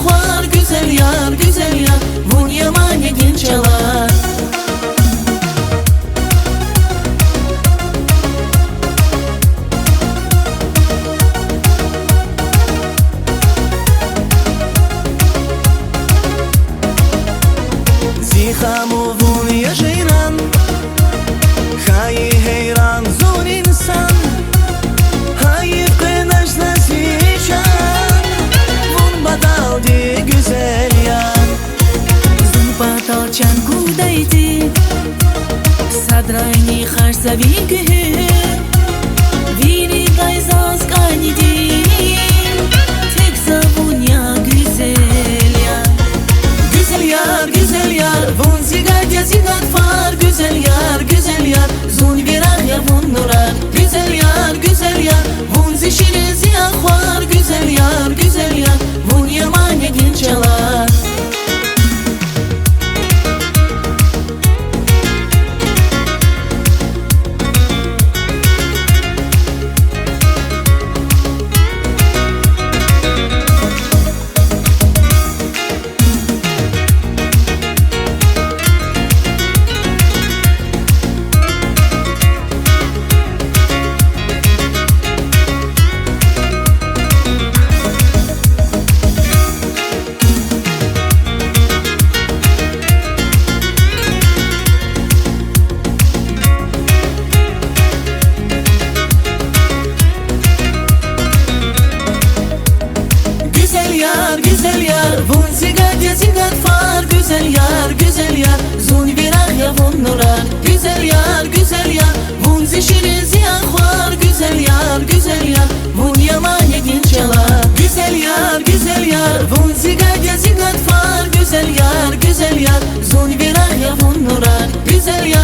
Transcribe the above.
var güzel yar, güzel yar. Vun yamane gin çalar. Zihamu vun ya jeyran, hayi heyran zor insan. Hayi qinaş nasichan, vun badal di güzel yar. Zun badal chan kudaydi, sadrayni kharsavi gühü. Viri gayzaz kanidi, tek zavun ya güzel yar. Güzel yar, güzel yar, vun zigad ya zigad far. Güzel yar, güzel yar, zun virah ya vun nurar. Güzel yar, güzel yar, vun zişine ziyah var. Güzel yar, güzel yar, vun yamane gin çalar. Güzel yar, vun zigad ya zigad far. Güzel yar, güzel yar, zun virah ya vun nurar. Güzel yar, güzel yar, vun zişine ziyah var. Güzel yar, güzel yar, vun yamane gin çalar. Güzel yar, güzel yar, vun zigad ya zigad far. Güzel yar, güzel yar, zun virah ya vun nurar. Güzel yar.